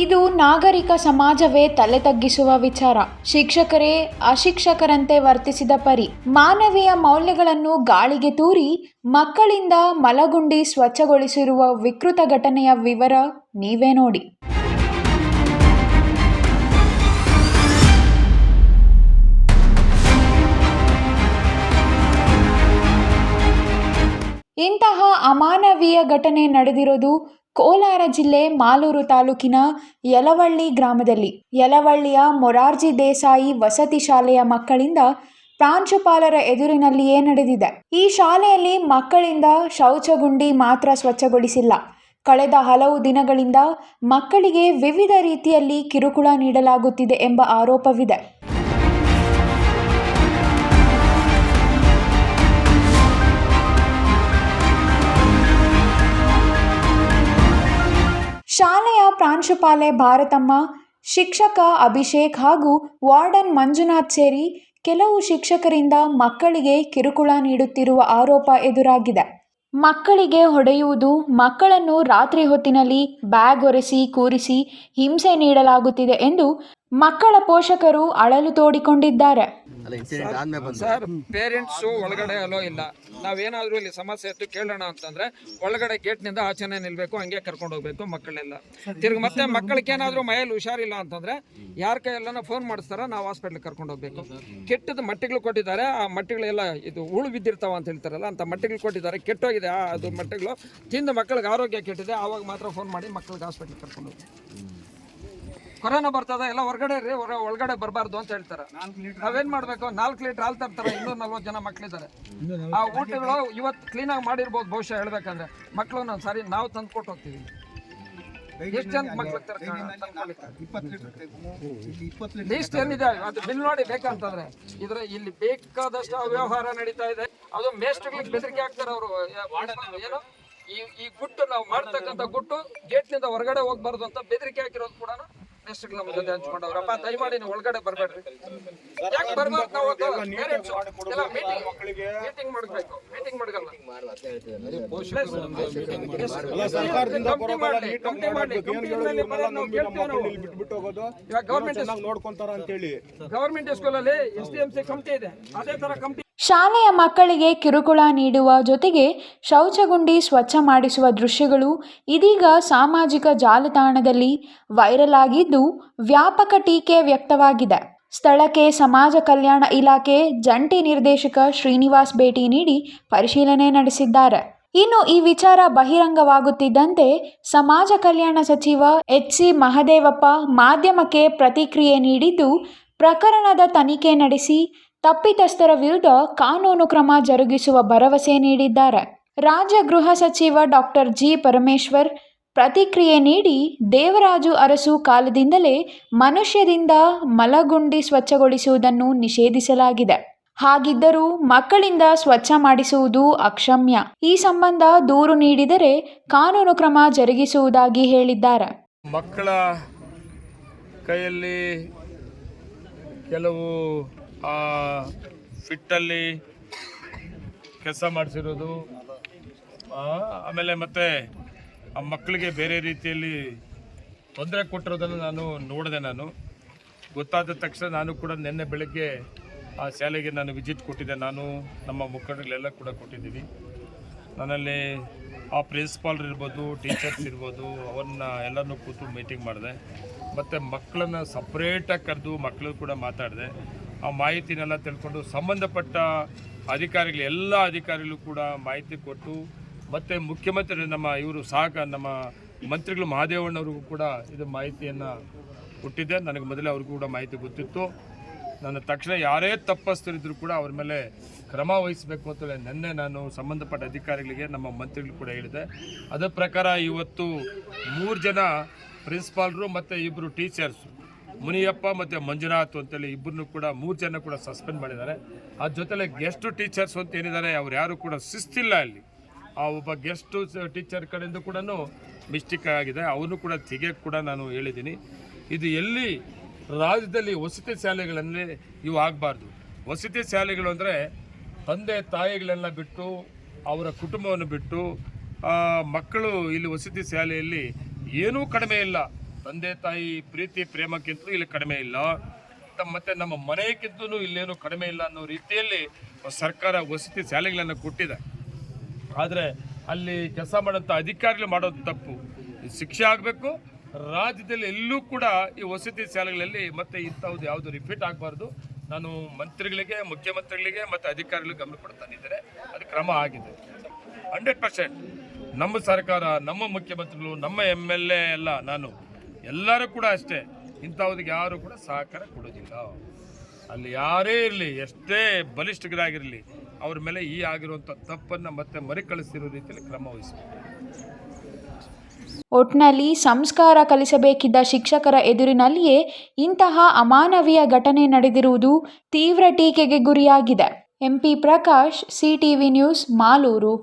ಇದು ನಾಗರಿಕ ಸಮಾಜವೇ ತಲೆ ತಗ್ಗಿಸುವ ವಿಚಾರ. ಶಿಕ್ಷಕರೇ ಅಶಿಕ್ಷಕರಂತೆ ವರ್ತಿಸಿದ ಪರಿ. ಮಾನವೀಯ ಮೌಲ್ಯಗಳನ್ನು ಗಾಳಿಗೆ ತೂರಿ ಮಕ್ಕಳಿಂದ ಮಲಗುಂಡಿ ಸ್ವಚ್ಛಗೊಳಿಸಿರುವ ವಿಕೃತ ಘಟನೆಯ ವಿವರ ನೀವೇ ನೋಡಿ. ಇಂತಹ ಅಮಾನವೀಯ ಘಟನೆ ನಡೆದಿರೋದು ಕೋಲಾರ ಜಿಲ್ಲೆ ಮಾಲೂರು ತಾಲೂಕಿನ ಯಲವಳ್ಳಿ ಗ್ರಾಮದಲ್ಲಿ. ಯಲವಳ್ಳಿಯ ಮೊರಾರ್ಜಿ ದೇಸಾಯಿ ವಸತಿ ಶಾಲೆಯ ಮಕ್ಕಳಿಂದ ಪ್ರಾಂಶುಪಾಲರ ಎದುರಿನಲ್ಲಿಯೇ ನಡೆದಿದೆ. ಈ ಶಾಲೆಯಲ್ಲಿ ಮಕ್ಕಳಿಂದ ಶೌಚಗುಂಡಿ ಮಾತ್ರ ಸ್ವಚ್ಛಗೊಳಿಸಿಲ್ಲ, ಕಳೆದ ಹಲವು ದಿನಗಳಿಂದ ಮಕ್ಕಳಿಗೆ ವಿವಿಧ ರೀತಿಯಲ್ಲಿ ಕಿರುಕುಳ ನೀಡಲಾಗುತ್ತಿದೆ ಎಂಬ ಆರೋಪವಿದೆ. ಶಾಲೆಯ ಪ್ರಾಂಶುಪಾಲೆ ಭಾರತಮ್ಮ, ಶಿಕ್ಷಕ ಅಭಿಷೇಕ್ ಹಾಗೂ ವಾರ್ಡನ್ ಮಂಜುನಾಥ್ ಸೇರಿ ಕೆಲವು ಶಿಕ್ಷಕರಿಂದ ಮಕ್ಕಳಿಗೆ ಕಿರುಕುಳ ನೀಡುತ್ತಿರುವ ಆರೋಪ ಎದುರಾಗಿದೆ. ಮಕ್ಕಳಿಗೆ ಹೊಡೆಯುವುದು, ಮಕ್ಕಳನ್ನು ರಾತ್ರಿ ಹೊತ್ತಿನಲ್ಲಿ ಬ್ಯಾಗ್ ಒರೆಸಿ ಕೂರಿಸಿ ಹಿಂಸೆ ನೀಡಲಾಗುತ್ತಿದೆ ಎಂದು ಮಕ್ಕಳ ಪೋಷಕರು ಅಳಲು ತೋಡಿಕೊಂಡಿದ್ದಾರೆ. ಸರ್, ಪೇರೆಂಟ್ಸು ಒಳಗಡೆ ಅಲೋ ಇಲ್ಲ. ನಾವೇನಾದ್ರೂ ಇಲ್ಲಿ ಸಮಸ್ಯೆ ಇತ್ತು ಕೇಳೋಣ ಅಂತಂದ್ರೆ ಒಳಗಡೆ ಗೇಟ್ನಿಂದ ಆಚೆನೆ ನಿಲ್ಬೇಕು, ಹಂಗೆ ಕರ್ಕೊಂಡು ಹೋಗ್ಬೇಕು ಮಕ್ಕಳೆಲ್ಲ. ತಿರ್ಗಿ ಮತ್ತೆ ಮಕ್ಕಳಿಗೆ ಏನಾದ್ರೂ ಮೈಯಲ್ಲಿ ಹುಷಾರಿಲ್ಲ ಅಂತಂದ್ರೆ ಯಾರ ಕೈಯೆಲ್ಲ ಫೋನ್ ಮಾಡಿಸ್ತಾರ, ನಾವು ಹಾಸ್ಪಿಟ್ಲಿಗೆ ಕರ್ಕೊಂಡು ಹೋಗ್ಬೇಕು. ಕೆಟ್ಟದ ಮಟ್ಟಿಗಳು ಕೊಟ್ಟಿದ್ದಾರೆ, ಆ ಮಟ್ಟಿಗಳೆಲ್ಲ ಇದು ಹುಳು ಬಿದ್ದಿರ್ತಾವ ಅಂತ ಹೇಳ್ತಾರಲ್ಲ, ಅಂತ ಮಟ್ಟಿಗಳು ಕೊಟ್ಟಿದ್ದಾರೆ. ಕೆಟ್ಟೋಗಿದೆ ಅದು ಮಟ್ಟಿಗಳು, ತಿಂದು ಮಕ್ಕಳಿಗೆ ಆರೋಗ್ಯ ಕೆಟ್ಟಿದೆ. ಆವಾಗ ಮಾತ್ರ ಫೋನ್ ಮಾಡಿ ಮಕ್ಕಳಿಗೆ ಹಾಸ್ಪಿಟ್ಲಿಗೆ ಕರ್ಕೊಂಡು ಹೋಗಿ. ಕೊರೋನಾ ಬರ್ತದ, ಎಲ್ಲ ಹೊರಗಡೆ ರೀ, ಒಳಗಡೆ ಬರಬಾರ್ದು ಅಂತ ಹೇಳ್ತಾರೆ. ನಾವೇನ್ ಮಾಡ್ಬೇಕು? 4 ಲೀಟರ್ ಹಾಲು ತರ್ತಾರೆ, 240 ಜನ ಮಕ್ಳಿದ್ದಾರೆ. ಆ ಊಟಗಳು ಇವತ್ತು ಕ್ಲೀನ್ ಆಗಿ ಮಾಡಿರ್ಬೋದು ಬಹುಶಃ ಹೇಳ್ಬೇಕಂದ್ರೆ. ಮಕ್ಳು ಸರಿ ನಾವು ತಂದು ಕೊಟ್ಟು ಹೋಗ್ತೀವಿ. ಎಷ್ಟು ಜನ ಮಕ್ಳು ಲೀಸ್ಟ್ ಏನಿದೆ ಅದು ಬಿಲ್ ನೋಡಿ ಬೇಕಂತಂದ್ರೆ. ಇದ್ರೆ ಇಲ್ಲಿ ಬೇಕಾದಷ್ಟು ಅವ್ಯವಹಾರ ನಡೀತಾ ಇದೆ. ಅದು ಮೇಸ್ಟ್ರಿಗೆ ಬೆದರಿಕೆ ಹಾಕ್ತಾರೆ ಅವರು. ಏನು ಈ ಗುಟ್ಟು ನಾವು ಮಾಡ್ತಕ್ಕಂಥ ಗುಟ್ಟು ಗೇಟ್ನಿಂದ ಹೊರಗಡೆ ಹೋಗ್ಬಾರ್ದು ಅಂತ ಬೆದರಿಕೆ ಹಾಕಿರೋದು ಕೂಡ ನಮ್ಮ ಜೊತೆ ಹಂಚ್ಕೊಂಡವ್ರಪ್ಪ. ದಯಮಾಡಿ ನೀವು ಒಳಗಡೆ ಬರ್ಬೇಡ್ರಿ. ಯಾಕೆ ಬರ್ಬಾರ್ದು? ನಾವು ಮೀಟಿಂಗ್ ಮಾಡ್ಬೇಕು. ಮೀಟಿಂಗ್ ಮಾಡಲ್ಲ, ಗವರ್ಮೆಂಟ್ ಸ್ಕೂಲಲ್ಲಿ SDMC ಕಮಿಟಿ ಇದೆ, ಅದೇ ತರ ಕಮಿಟಿ. ಶಾಲೆಯ ಮಕ್ಕಳಿಗೆ ಕಿರುಕುಳ ನೀಡುವ ಜೊತೆಗೆ ಶೌಚಗುಂಡಿ ಸ್ವಚ್ಛ ಮಾಡಿಸುವ ದೃಶ್ಯಗಳು ಇದೀಗ ಸಾಮಾಜಿಕ ಜಾಲತಾಣದಲ್ಲಿ ವೈರಲ್ ಆಗಿದ್ದು ವ್ಯಾಪಕ ಟೀಕೆ ವ್ಯಕ್ತವಾಗಿದೆ. ಸ್ಥಳಕ್ಕೆ ಸಮಾಜ ಕಲ್ಯಾಣ ಇಲಾಖೆ ಜಂಟಿ ನಿರ್ದೇಶಕ ಶ್ರೀನಿವಾಸ್ ಭೇಟಿ ನೀಡಿ ಪರಿಶೀಲನೆ ನಡೆಸಿದ್ದಾರೆ. ಇನ್ನು ಈ ವಿಚಾರ ಬಹಿರಂಗವಾಗುತ್ತಿದ್ದಂತೆ ಸಮಾಜ ಕಲ್ಯಾಣ ಸಚಿವ HC ಮಹದೇವಪ್ಪ ಮಾಧ್ಯಮಕ್ಕೆ ಪ್ರತಿಕ್ರಿಯೆ ನೀಡಿದ್ದು, ಪ್ರಕರಣದ ತನಿಖೆ ನಡೆಸಿ ತಪ್ಪಿತಸ್ಥರ ವಿರುದ್ಧ ಕಾನೂನು ಕ್ರಮ ಜರುಗಿಸುವ ಭರವಸೆ ನೀಡಿದ್ದಾರೆ. ರಾಜ್ಯ ಗೃಹ ಸಚಿವ ಡಾಕ್ಟರ್ G. ಪರಮೇಶ್ವರ್ ಪ್ರತಿಕ್ರಿಯೆ ನೀಡಿ, ದೇವರಾಜು ಅರಸು ಕಾಲದಿಂದಲೇ ಮನುಷ್ಯದಿಂದ ಮಲಗುಂಡಿ ಸ್ವಚ್ಛಗೊಳಿಸುವುದನ್ನು ನಿಷೇಧಿಸಲಾಗಿದೆ. ಹಾಗಿದ್ದರೂ ಮಕ್ಕಳಿಂದ ಸ್ವಚ್ಛ ಮಾಡಿಸುವುದು ಅಕ್ಷಮ್ಯ. ಈ ಸಂಬಂಧ ದೂರು ನೀಡಿದರೆ ಕಾನೂನು ಕ್ರಮ ಜರುಗಿಸುವುದಾಗಿ ಹೇಳಿದ್ದಾರೆ. ಮಕ್ಕಳ ಕೈಯಲ್ಲಿ ಕೆಲವು ಫಿಟ್ಟಲ್ಲಿ ಕೆಲಸ ಮಾಡಿಸಿರೋದು, ಆಮೇಲೆ ಮತ್ತೆ ಆ ಮಕ್ಕಳಿಗೆ ಬೇರೆ ರೀತಿಯಲ್ಲಿ ತೊಂದರೆ ಕೊಟ್ಟಿರೋದನ್ನು ನಾನು ನೋಡಿದೆ. ಗೊತ್ತಾದ ತಕ್ಷಣ ನಾನು ಕೂಡ ನಿನ್ನೆ ಬೆಳಗ್ಗೆ ಆ ಶಾಲೆಗೆ ನಾನು ವಿಸಿಟ್ ಕೊಟ್ಟಿದ್ದೆ. ನಾನು ನಮ್ಮ ಮುಖಂಡಗಳೆಲ್ಲ ಕೂಡ ಕೊಟ್ಟಿದ್ದೀವಿ. ನನ್ನಲ್ಲಿ ಆ ಪ್ರಿನ್ಸಿಪಾಲ್ರು ಇರ್ಬೋದು, ಟೀಚರ್ಸ್ ಇರ್ಬೋದು, ಅವನ್ನ ಎಲ್ಲನೂ ಕೂತು ಮೀಟಿಂಗ್ ಮಾಡಿದೆ. ಮತ್ತು ಮಕ್ಕಳನ್ನು ಸಪ್ರೇಟಾಗಿ ಕರೆದು ಮಕ್ಕಳು ಕೂಡ ಮಾತಾಡಿದೆ. ಆ ಮಾಹಿತಿನೆಲ್ಲ ತಿಳ್ಕೊಂಡು ಸಂಬಂಧಪಟ್ಟ ಅಧಿಕಾರಿಗಳು ಎಲ್ಲ ಅಧಿಕಾರಿಗಳು ಕೂಡ ಮಾಹಿತಿ ಕೊಟ್ಟು, ಮತ್ತು ಮುಖ್ಯಮಂತ್ರಿ ನಮ್ಮ ಮಂತ್ರಿಗಳು ಮಹದೇವಣ್ಣವ್ರಿಗೂ ಕೂಡ ಇದು ಮಾಹಿತಿಯನ್ನು ಕೊಟ್ಟಿದ್ದೆ. ನನಗೆ ಮೊದಲೇ ಅವ್ರಿಗೂ ಕೂಡ ಮಾಹಿತಿ ಗೊತ್ತಿತ್ತು. ನನ್ನ ತಕ್ಷಣ ಯಾರೇ ತಪ್ಪಿಸ್ತರಿದ್ರು ಕೂಡ ಅವ್ರ ಮೇಲೆ ಕ್ರಮ ವಹಿಸಬೇಕು ಅಂತೇಳಿ ನಿನ್ನೆ ನಾನು ಸಂಬಂಧಪಟ್ಟ ಅಧಿಕಾರಿಗಳಿಗೆ ನಮ್ಮ ಮಂತ್ರಿಗಳು ಕೂಡ ಹೇಳಿದೆ. ಅದರ ಪ್ರಕಾರ ಇವತ್ತು 3 ಜನ ಪ್ರಿನ್ಸಿಪಾಲ್ರು ಮತ್ತು 2 ಟೀಚರ್ಸು, ಮುನಿಯಪ್ಪ ಮತ್ತು ಮಂಜುನಾಥ್ ಅಂತೇಳಿ ಇಬ್ಬರನ್ನು ಕೂಡ 3 ಜನ ಕೂಡ ಸಸ್ಪೆಂಡ್ ಮಾಡಿದ್ದಾರೆ. ಅದ್ರ ಜೊತೆಲೆ ಗೆಸ್ಟ್ ಟೀಚರ್ಸ್ ಅಂತ ಏನಿದ್ದಾರೆ ಅವ್ರು ಯಾರು ಕೂಡ ಶಿಸ್ತಿಲ್ಲ. ಅಲ್ಲಿ ಆ ಒಬ್ಬ ಗೆಸ್ಟ್ ಟೀಚರ್ ಕಡೆಯಿಂದ ಕೂಡ ಮಿಸ್ಟೇಕ್ ಆಗಿದೆ, ಅವನು ಕೂಡ ತೆಗೆಯಕ್ಕೆ ಕೂಡ ನಾನು ಹೇಳಿದ್ದೀನಿ. ಇದು ಎಲ್ಲಿ ರಾಜ್ಯದಲ್ಲಿ ವಸತಿ ಶಾಲೆಗಳಲ್ಲಿ ಇವು ಆಗಬಾರ್ದು. ವಸತಿ ಶಾಲೆಗಳು ಅಂದರೆ ತಂದೆ ತಾಯಿಗಳೆಲ್ಲ ಬಿಟ್ಟು, ಅವರ ಕುಟುಂಬವನ್ನು ಬಿಟ್ಟು ಮಕ್ಕಳು ಇಲ್ಲಿ ವಸತಿ ಶಾಲೆಯಲ್ಲಿ ಏನೂ ಕಡಿಮೆ ಇಲ್ಲ. ತಂದೆ ತಾಯಿ ಪ್ರೀತಿ ಪ್ರೇಮಕ್ಕಿಂತಲೂ ಇಲ್ಲಿ ಕಡಿಮೆ ಇಲ್ಲ, ಮತ್ತು ನಮ್ಮ ಮನೆಗಿಂತಲೂ ಇಲ್ಲೇನು ಕಡಿಮೆ ಇಲ್ಲ ಅನ್ನೋ ರೀತಿಯಲ್ಲಿ ಸರ್ಕಾರ ವಸತಿ ಶಾಲೆಗಳನ್ನು ಕೊಟ್ಟಿದೆ. ಆದರೆ ಅಲ್ಲಿ ಕೆಲಸ ಮಾಡೋಂಥ ಅಧಿಕಾರಿಗಳು ಮಾಡೋದು ತಪ್ಪು. ಶಿಕ್ಷೆ ಆಗಬೇಕು. ರಾಜ್ಯದಲ್ಲಿ ಎಲ್ಲೂ ಕೂಡ ಈ ವಸತಿ ಶಾಲೆಗಳಲ್ಲಿ ಮತ್ತೆ ಇಂಥದ್ದು ಯಾವುದು ರಿಪೀಟ್ ಆಗಬಾರ್ದು. ನಾನು ಮಂತ್ರಿಗಳಿಗೆ, ಮುಖ್ಯಮಂತ್ರಿಗಳಿಗೆ ಮತ್ತು ಅಧಿಕಾರಿಗಳಿಗೆ ಗಮನ ಕೊಡ್ತಾ ಇದ್ದೇನೆ. ಅದು ಕ್ರಮ ಆಗಿದೆ 100%. ನಮ್ಮ ಸರ್ಕಾರ, ನಮ್ಮ ಮುಖ್ಯಮಂತ್ರಿಗಳು, ನಮ್ಮ MLA ಎಲ್ಲ, ನಾನು ಎಲ್ಲರೂ ಕೂಡ ಅಷ್ಟೇ, ಇಂಥವ್ರಿಗೆ ಯಾರು ಕೂಡ ಸಹಕಾರ ಕೊಡೋದಿಲ್ಲ. ಅಲ್ಲಿ ಯಾರೇ ಇರಲಿ, ಎಷ್ಟೇ ಬಲಿಷ್ಠರಾಗಿರಲಿ, ಅವ್ರ ಮೇಲೆ ಈ ಆಗಿರುವಂಥ ತಪ್ಪನ್ನು ಮತ್ತೆ ಮರುಕಳಿಸಿರೋ ರೀತಿಯಲ್ಲಿ ಕ್ರಮ ವಹಿಸಬೇಕು. ಒಟ್ನಲ್ಲಿ ಸಂಸ್ಕಾರ ಕಲಿಸಬೇಕಿದ್ದ ಶಿಕ್ಷಕರ ಎದುರಿನಲ್ಲಿಯೇ ಇಂತಹ ಅಮಾನವೀಯ ಘಟನೆ ನಡೆದಿರುವುದು ತೀವ್ರ ಟೀಕೆಗೆ ಗುರಿಯಾಗಿದೆ. MP Prakash, CTV news, Malur.